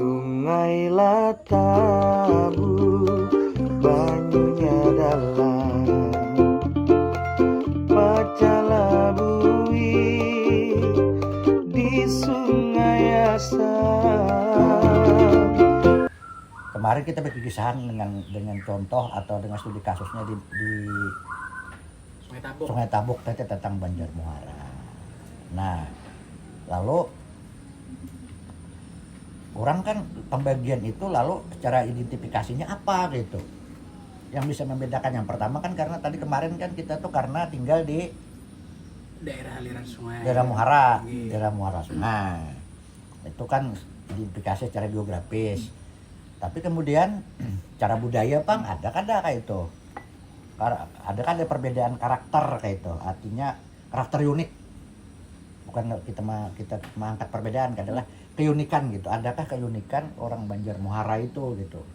Sungai Latabu banyunya dalam, pacalabui di Sungai Asam. Kemarin kita berkisah dengan contoh atau dengan studi kasusnya di Sungai Tabuk tentang Banjar Muara. Nah, lalu orang kan pembagian itu lalu cara identifikasinya apa gitu. Yang bisa membedakan yang pertama kan karena tadi kemarin kan kita tuh karena tinggal di daerah aliran sungai. daerah Muara Sungai. Itu kan identifikasi secara geografis. Tapi kemudian cara budaya Bang ada kayak itu. Ada perbedaan karakter kayak itu. Artinya karakter unik. Bukan kita mengangkat perbedaan, adalah keunikan gitu. Adakah keunikan orang Banjar Muara itu gitu.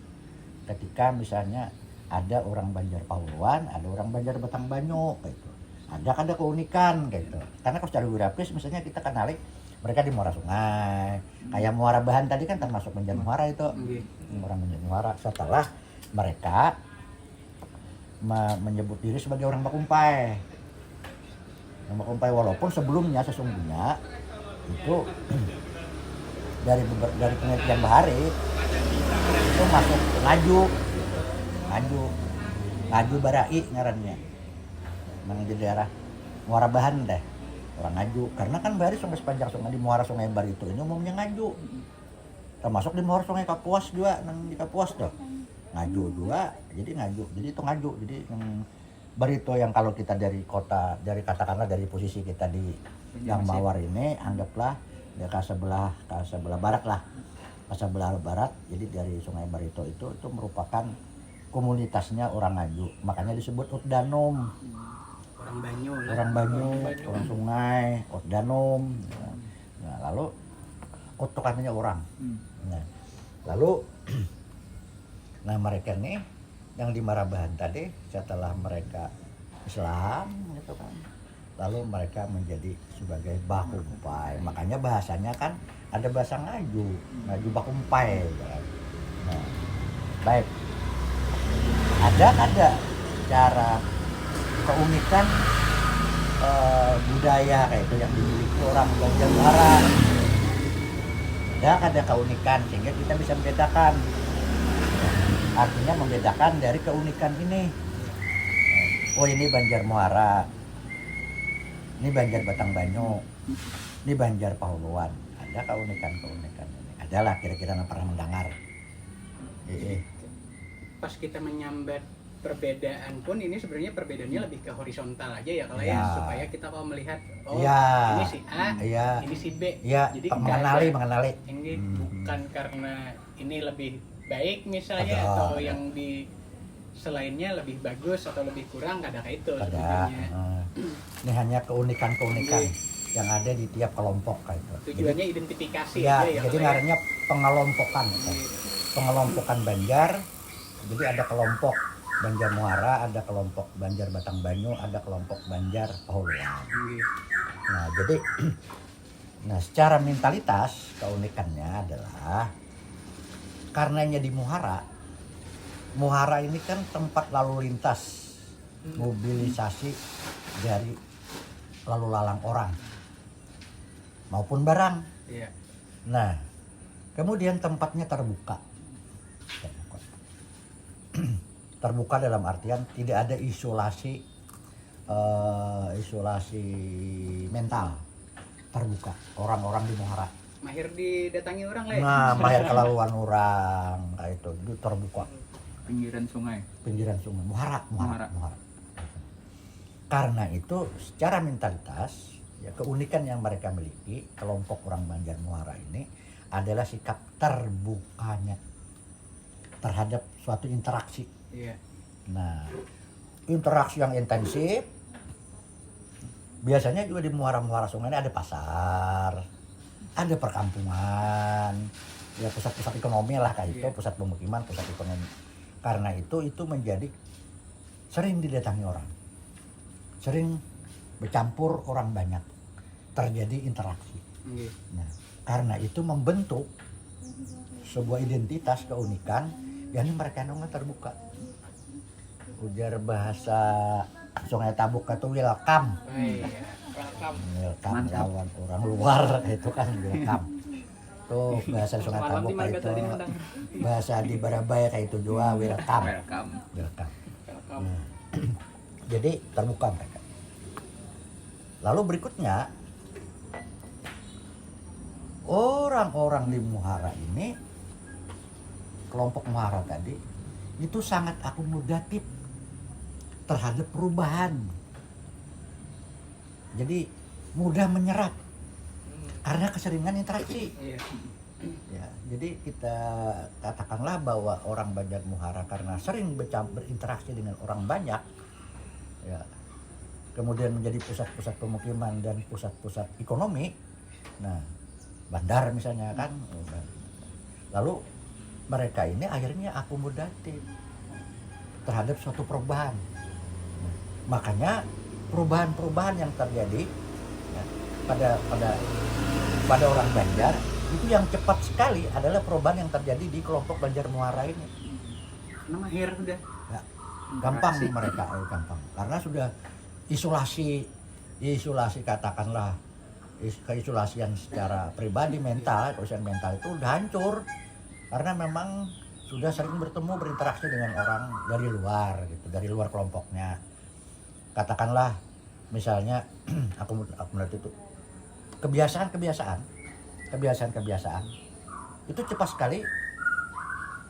Ketika misalnya ada orang Banjar Pahuluan, ada orang Banjar Batangbanyu kayak itu. Ada keunikan kayak gitu. Karena kalau secara geografis misalnya kita kenali mereka di Muara Sungai. Kayak Muara Bahan tadi kan termasuk Banjar Muara itu. Orang Banjar Muara setelah mereka menyebut diri sebagai orang Bakumpai. Orang Bakumpai walaupun sebelumnya sesungguhnya itu dari penelitian Bahari itu masuk Ngaju Barai ngarannya. Memang di daerah Muara Bahan deh. Orang Ngaju, karena kan Bahari sungai sepanjang sungai di Muara Sungai Bar itu ini umumnya Ngaju. Termasuk di Muara Sungai Kapuas juga, di Kapuas tuh. Ngaju juga, jadi itu Ngaju. Jadi yang Barito yang kalau kita dari kota, katakanlah dari posisi kita di Yang Mawar ini, anggaplah ya ke sebelah barat lah. Ke sebelah barat, jadi dari Sungai Barito itu merupakan komunitasnya orang Ngaju. Makanya disebut Utdanum. Orang Banyu, orang sungai, Utdanum. Nah, lalu kutukannya orang. Nah, lalu mereka nih yang di Marabahan tadi setelah mereka Islam gitu kan. Lalu mereka menjadi sebagai Bakumpai. Makanya bahasanya kan ada bahasa Ngaju Bakumpai kan. Nah, baik. Ada cara keunikan budaya kayak itu yang dimiliki orang Banjar Muara. Ada keunikan sehingga kita bisa membedakan. Artinya membedakan dari keunikan ini. Oh ini Banjar Muara, ini Banjar Batangbanyu, ini Banjar Pahuluan. Ada keunikan ini. Adalah kira-kira pernah mendengar. Pas kita menyambat perbedaan pun ini sebenarnya perbedaannya lebih ke horizontal aja ya kalau supaya kita kalau melihat ini si A, ini si B. Jadi mengenali. Ini bukan karena ini lebih baik misalnya atau yang di selainnya lebih bagus atau lebih kurang, ada kayak itu sebenarnya. Ini hanya keunikan yang ada di tiap kelompok kayak itu. Tujuannya identifikasi aja ya. Jadi ngarannya pengelompokan Banjar. Jadi ada kelompok Banjar Muara, ada kelompok Banjar Batangbanyu, ada kelompok Banjar Pahuluan. Nah, jadi secara mentalitas keunikannya adalah karenanya di Muara ini kan tempat lalu lintas mobilisasi dari lalu lalang orang maupun barang. Nah, kemudian tempatnya terbuka. Terbuka dalam artian tidak ada isolasi mental, terbuka. Orang-orang di Muara mahir didatangi orang lah ya. Mahir kelaluan orang kayak itu terbuka. Pinggiran sungai Muara. Karena itu secara mentalitas ya, keunikan yang mereka miliki kelompok orang Banjar Muara ini adalah sikap terbukanya terhadap suatu interaksi. Nah, interaksi yang intensif biasanya juga di Muara Sungai ini ada pasar, ada perkampungan, ya pusat-pusat ekonomi lah kayak itu, pusat pemukiman, pusat ekonomi. Karena itu menjadi sering didatangi orang, sering bercampur orang banyak, terjadi interaksi. Nah, karena itu membentuk sebuah identitas, keunikan, ya ini mereka nggak terbuka. Ujar bahasa Sungai Tabuk itu welcome. Oh, iya. Welcome. Welcome Mantap. lawan orang luar itu kan welcome. Tuh bahasa Sungai Semalam Tabuk di Marga itu tadi ngundang. bahasa di Barabaya kayak itu juga welcome. Welcome. Welcome. Welcome. Nah, jadi terbuka mereka. Lalu berikutnya orang-orang di Muhara ini, kelompok Muhara tadi itu sangat akomodatif terhadap perubahan. Jadi mudah menyerap karena keseringan interaksi. Iya. Ya, jadi kita katakanlah bahwa orang Banjar Muhara karena sering berinteraksi dengan orang banyak, ya, kemudian menjadi pusat-pusat pemukiman dan pusat-pusat ekonomi. Nah, bandar misalnya kan, lalu mereka ini akhirnya akomodatif terhadap suatu perubahan. Makanya perubahan-perubahan yang terjadi ya, pada orang Banjar itu yang cepat sekali adalah perubahan yang terjadi di kelompok Banjar Muara ini. Karena mahir udah. Ya, gampang mereka, gampang. Karena sudah isolasi katakanlah keisolasian secara pribadi mental, keisolasian mental itu udah hancur karena memang sudah sering berinteraksi dengan orang dari luar gitu, dari luar kelompoknya. Katakanlah misalnya aku itu kebiasaan itu cepat sekali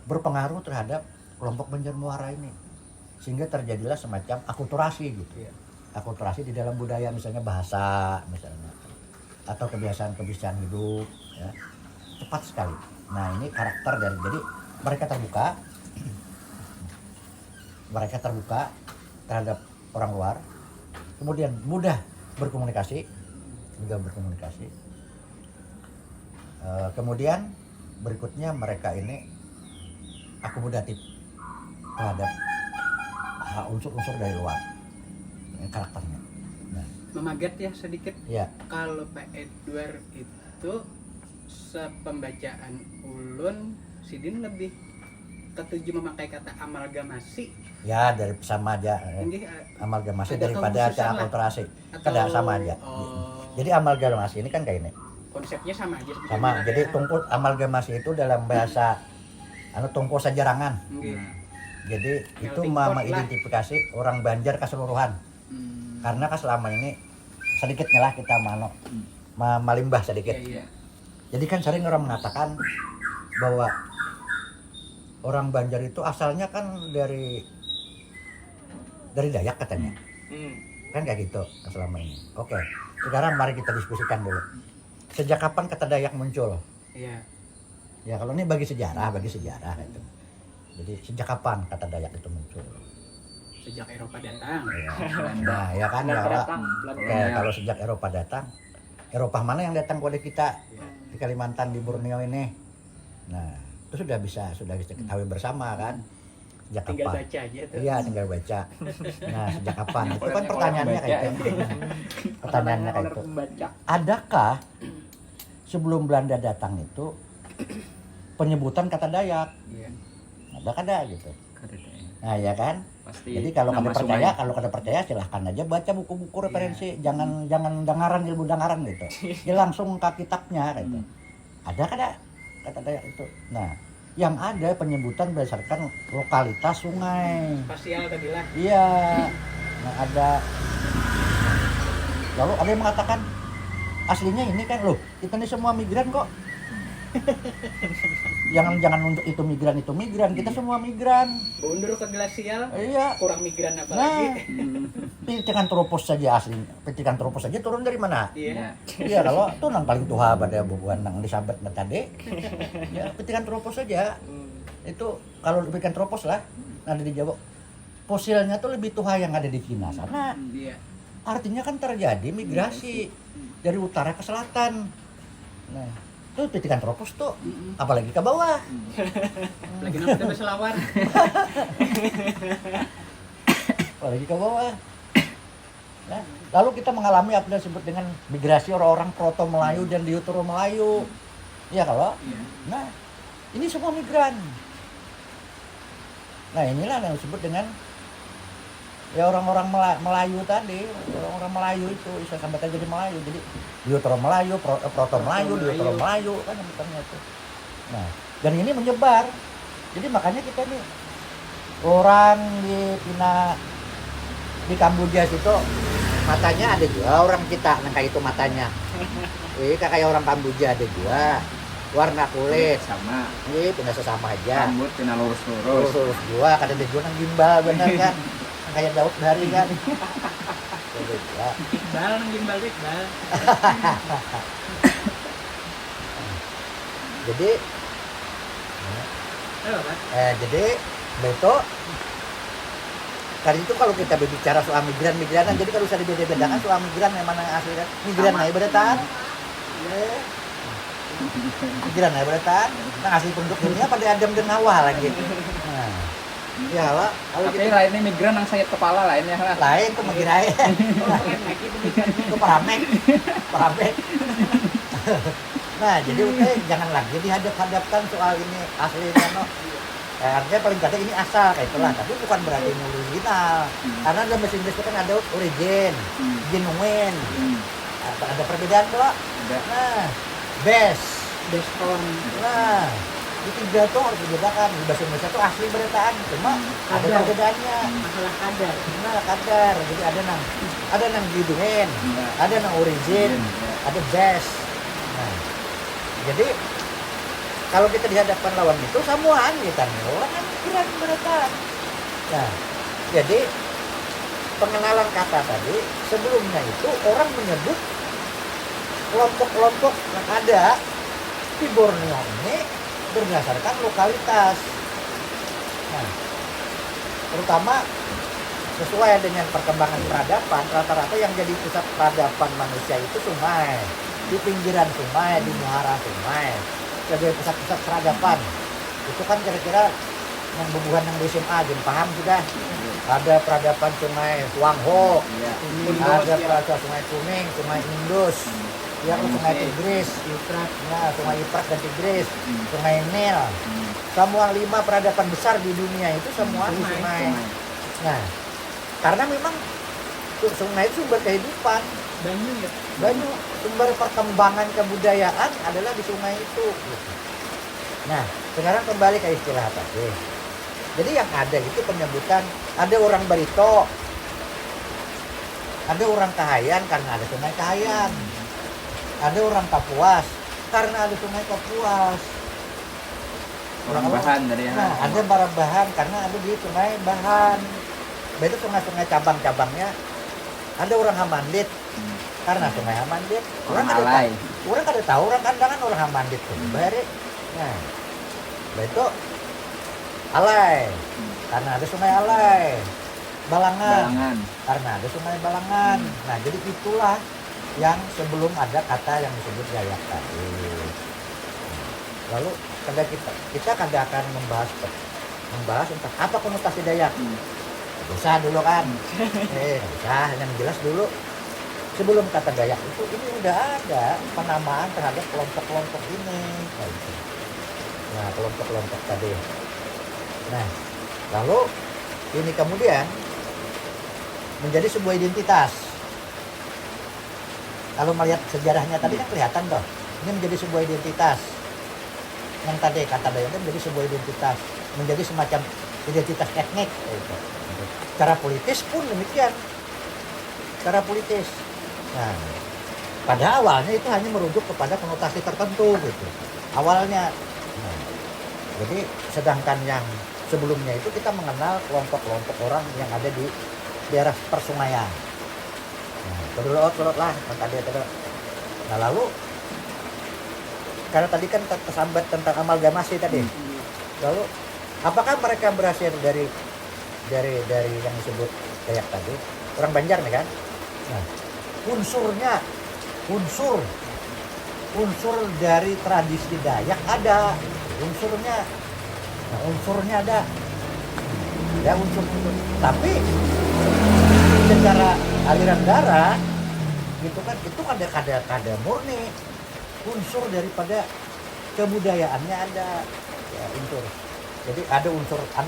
berpengaruh terhadap kelompok Banjar Muara ini, sehingga terjadilah semacam akulturasi gitu ya, akulturasi di dalam budaya misalnya bahasa misalnya atau kebiasaan hidup ya, cepat sekali. Nah ini karakter dari, jadi mereka terbuka terhadap orang luar, kemudian mudah berkomunikasi. Kemudian berikutnya mereka ini akomodatif terhadap unsur-unsur dari luar, ini karakternya. Nah, Memaget ya sedikit. ya, Kalau Pak Edward itu sepembacaan ulun, Sidin lebih ketujuh memakai kata amalgamasi. ya dari sama aja. Ini Amalgamasi ada daripada kekhususan lah. akulturasi, Atau- kada sama aja. Oh. Jadi amalgamasi ini kan kayak ini, konsepnya sama aja sebetulnya. sama. Jadi tungku amalgamasi itu dalam bahasa tungku sajarangan. Nggih. Jadi itu Melting pot lah. mengidentifikasi orang Banjar keseluruhan. Hmm. Karena kan selama ini sedikitnya lah kita malimbah sedikit. Iya, iya. Jadi kan sering orang mengatakan bahwa orang Banjar itu asalnya kan dari Dayak katanya. Kan kayak gitu selama ini. Oke, sekarang mari kita diskusikan dulu. Sejak kapan kata Dayak muncul? Iya. Ya kalau ini bagi sejarah gitu. Jadi sejak kapan kata Dayak itu muncul? Sejak Eropa datang. Ya. Nah, ya kan ya, Pak. Oke, kalau sejak Eropa datang, Eropa mana yang datang kepada kita di Kalimantan, di Borneo ini? Nah, itu sudah bisa ketahui bersama kan? Sejak Tinggal kapan? baca aja tuh. Iya, tinggal baca. Nah, sejak kapan? Itu kan pertanyaannya kayak itu. Pertanyaannya kayak itu. Adakah sebelum Belanda datang itu penyebutan kata Dayak? Iya. Ada gitu. Nah, ya kan? Pasti. Jadi kalau nama kada percaya silahkan aja baca buku-buku referensi, jangan dangaran ilmu dangaran gitu. Dia langsung ke kitabnya gitu. Ada kada kata Dayak itu. Nah, yang ada penyebutan berdasarkan lokalitas sungai. Spasial tadi lah. Iya. Nah, ada. Lalu ada yang mengatakan aslinya ini kan loh, kita ini semua migran kok. Jangan untuk itu migran, kita semua migran. Mundur ke glasial. Iya. Kurang migran apa Nah, lagi? Pithecanthropus saja asli. Pithecanthropus saja turun dari mana? Iya. Iya, kalau itu nang paling tua pada bubuan nang Elizabeth tadi. Ya, Pithecanthropus saja. Itu kalau Pithecanthropus lah ada di Jawa. Fosilnya tuh lebih tua yang ada di Cina sana. Iya. Artinya kan terjadi migrasi dari utara ke selatan. Nah, itu Pithecanthropus tuh, apalagi ke bawah. Lagi nonton bahasa lawar. Apalagi ke bawah. Nah, lalu kita mengalami apa yang disebut dengan migrasi orang-orang Proto Melayu dan Deutero Melayu. Iya kalau? Iya. Nah, Ini semua migran. Nah inilah yang disebut dengan ya orang-orang Melayu tadi, orang-orang Melayu itu bisa sampai jadi Melayu. Jadi Diotoro Melayu, Proto Melayu, Diotoro Melayu kan namanya itu. Nah, dan ini menyebar. Jadi makanya kita nih orang di Kamboja situ matanya ada juga orang kita yang kayak itu matanya. Kayak orang Kamboja ada juga. Warna kulit sama, pindah sesama aja. rambut kena lurus Lurus gua kadang dia jual gimbal bener kan. Kayak Daud dari kan. Iqbal nang gimbal Iqbal. Jadi jadi betul tadi itu kalau kita berbicara soal migran-migranan, jadi kalau bisa dibeda-bedakan soal migran yang mana yang asli kan? Migran naik beratan, migran naik beratan, nah asli penduduk dunia pada Adam dan Hawa lagi. Nah, ya lah, kalau tapi lainnya migran yang sayap kepala lainnya lah. lain tuh migran, itu paramek. Nah, jadi udah jangan lagi dihadap-hadapkan soal ini aslinya no. Artinya paling kadang ini asal kayak itulah, tapi bukan berarti ini original. Karena dalam bahasa Inggris itu kan ada origin, genuine. Ada perbedaan kok. Nah, best on. Nah, itu tiga tuh harus dibedakan. Di bahasa Indonesia tuh asli berataan, cuma ada perbedaannya. Masalah kadar. Nah, kadar. Jadi ada nang genuine, ada nang origin, ada best. Nah, jadi kalau kita dihadapkan lawan itu samuan kita nih orang kan kira beratan. Nah, jadi pengenalan kata tadi sebelumnya itu orang menyebut kelompok-kelompok yang ada di Borneo ini berdasarkan lokalitas. Nah, terutama sesuai dengan perkembangan peradaban, rata-rata yang jadi pusat peradaban manusia itu sungai, di pinggiran sungai, di muara sungai. Sebagai pusat-pusat peradaban itu kan kira-kira yang berhubungan dengan SMA jadi paham sudah. Ada peradaban sungai Wangho, ada peradaban sungai Kuning, sungai Indus, ya sungai Tigris, sungai Efrat dan Tigris, sungai Nil. Semua 5 peradaban besar di dunia itu semua di sungai. Nah, karena memang sungai itu sumber kehidupan. Banyak sumber perkembangan kebudayaan adalah di sungai itu. Nah, sekarang kembali ke istilah tadi. Jadi yang ada itu penyebutan ada orang Barito, ada orang Kahayan karena ada sungai Kahayan, ada orang Kapuas karena ada sungai Kapuas. Orang Bahan dari yang nah, ada Barabahan karena ada di sungai Bahan. Itu sungai-sungai cabang-cabangnya. Ada orang Hamandit karena sungai Hamandit. Orang kada tahu orang kandangan orang Hamandit tuh. Nah, itu Alai karena ada sungai Alai. Balangan karena ada sungai Balangan. Nah, jadi itulah yang sebelum ada kata yang disebut Dayak tadi. Lalu kita kagak akan membahas tentang apa konotasi Dayak. Bisa dulu kan, bisa yang jelas dulu sebelum kata Dayak itu ini udah ada penamaan terhadap kelompok-kelompok ini. Nah, kelompok-kelompok tadi. Nah, lalu ini kemudian menjadi sebuah identitas. Kalau melihat sejarahnya tadi kan kelihatan toh, ini menjadi sebuah identitas. Yang tadi kata Dayak itu menjadi sebuah identitas, menjadi semacam identitas etnik. Cara politis pun demikian. Cara politis. Nah, pada awalnya itu hanya merujuk kepada konotasi tertentu gitu. Awalnya. Nah, jadi sedangkan yang sebelumnya itu kita mengenal kelompok-kelompok orang yang ada di daerah persungaian. Nah, turut lah tadi ada. Nah, lalu karena tadi kan tersambat tentang amalgamasi tadi. Lalu apakah mereka berasal dari yang disebut Dayak tadi, orang Banjar nih kan? Nah, unsur dari tradisi Dayak ada, unsurnya ada, ya unsur. Tapi secara aliran darah, gitu kan, itu ada murni unsur daripada kebudayaannya ada. unsur. Jadi ada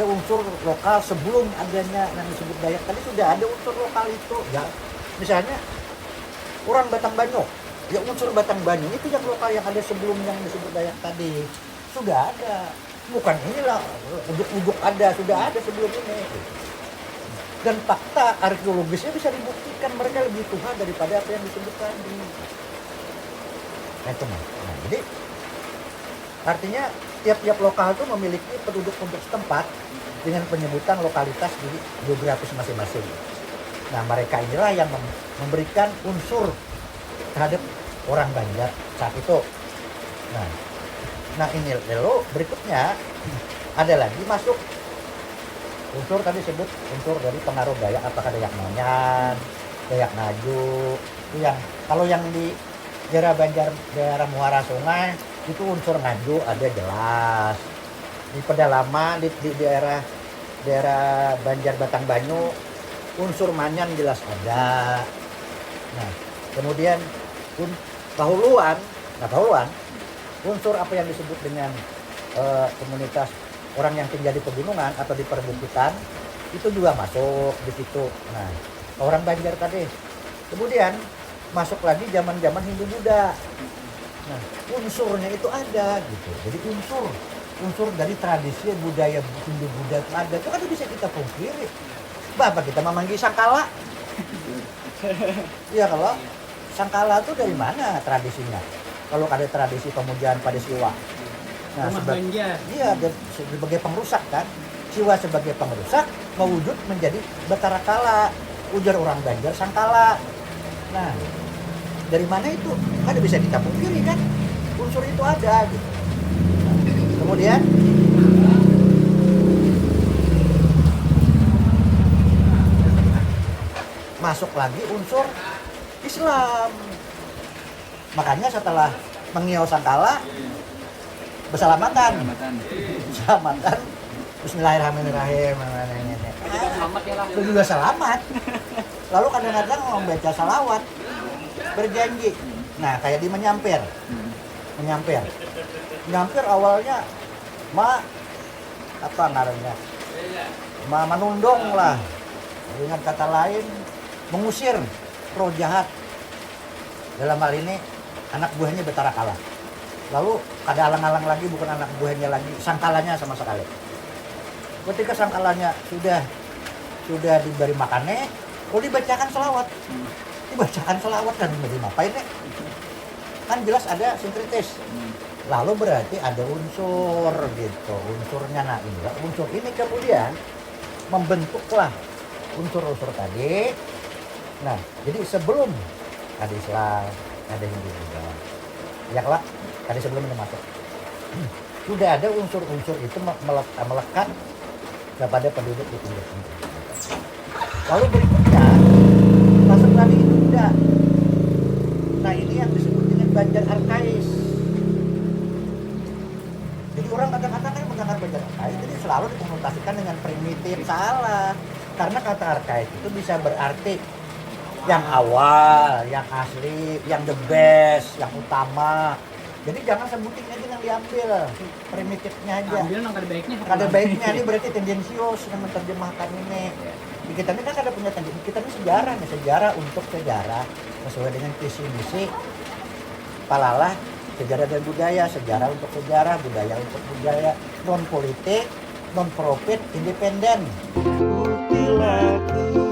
unsur lokal sebelum adanya yang disebut Dayak tadi sudah ada unsur lokal itu. Ya, misalnya orang Batang Banyu, ya unsur Batang Banyu itu yang lokal yang ada sebelum yang disebut Dayak tadi sudah ada. Bukan inilah ujuk-ujuk ada, sudah ada sebelum ini. Dan fakta arkeologisnya bisa dibuktikan mereka lebih tua daripada apa yang disebut tadi. Nah, jadi artinya tiap-tiap lokal itu memiliki penduduk setempat dengan penyebutan lokalitas di geografis masing-masing. Nah, mereka inilah yang memberikan unsur terhadap orang Banjar saat itu. Nah ini lalu berikutnya ada lagi masuk unsur tadi sebut unsur dari pengaruh Dayak, apakah Dayak Nonyan, Dayak Ngaju. Itu yang kalau yang di daerah Banjar, daerah muara sungai itu unsur Ngaju ada jelas. Di pedalaman di daerah Banjar Batang Banyu unsur Manyan jelas ada. Nah, kemudian Kahuluan unsur apa yang disebut dengan komunitas orang yang tinggal di pegunungan atau di perbukitan itu juga masuk di situ. Nah, orang Banjar tadi. Kemudian masuk lagi zaman-zaman Hindu-Buddha. Nah, unsurnya itu ada gitu. Jadi unsur dari tradisi budaya Hindu-Buddha itu ada. Itu kan bisa kita pungkiri. Bapak kita memanggil sangkala. Iya, kalau sangkala itu dari mana tradisinya? Kalau ada tradisi pemujaan pada Siwa. Nah, iya, sebagai pengrusak kan. Siwa sebagai pengrusak mewujud menjadi Batara Kala. Ujar orang Banjar sangkala. Nah, dari mana itu? Ada bisa kita pungkiri kan? Unsur itu ada gitu. Kemudian masuk lagi unsur Islam. Makanya setelah mengiau sangkala bersalamatan. Bismillahirrahmanirrahim. Itu juga selamat. Lalu kadang-kadang membaca salawat berjanji. Nah, kayak di menyampir awalnya menundong lah, dengan kata lain mengusir roh jahat, dalam hal ini anak buahnya Batara Kala. Lalu ada alang-alang lagi, bukan anak buahnya lagi, sangkalanya sama sekali. Ketika sangkalanya sudah diberi makannya, dibacakan selawat. Dibacakan selawat kan dimapain nih? Kan jelas ada sinkritis. Lalu berarti ada unsur gitu, unsurnya. Nah inilah unsur ini kemudian membentuklah unsur-unsur tadi. Nah jadi sebelum ada Islam, ada Hindu juga, ya kelak tadi sebelum ini masuk, sudah ada unsur-unsur itu melekat kepada penduduk di pinggir. Lalu berikutnya masuk lagi itu tidak. Nah ini yang disebut dengan Banjar Arkais. Jadi orang kadang-kadang kan mendengar Banjar Arkais ini selalu dikonotasikan dengan primitif. Salah, karena kata Arkais itu bisa berarti yang awal, yang asli, yang the best, yang utama. Jadi jangan sebutin aja yang diambil, primitifnya aja. Ambil yang ada baiknya. Ada baiknya ini berarti tendensius yang menerjemahkan ini. Di kita ini kan ada punya tendensi, kita ini sejarah untuk sejarah sesuai dengan visi misi Palalah, sejarah dan budaya, sejarah untuk sejarah, budaya untuk budaya, non politik, non profit, independen. Kuntilaku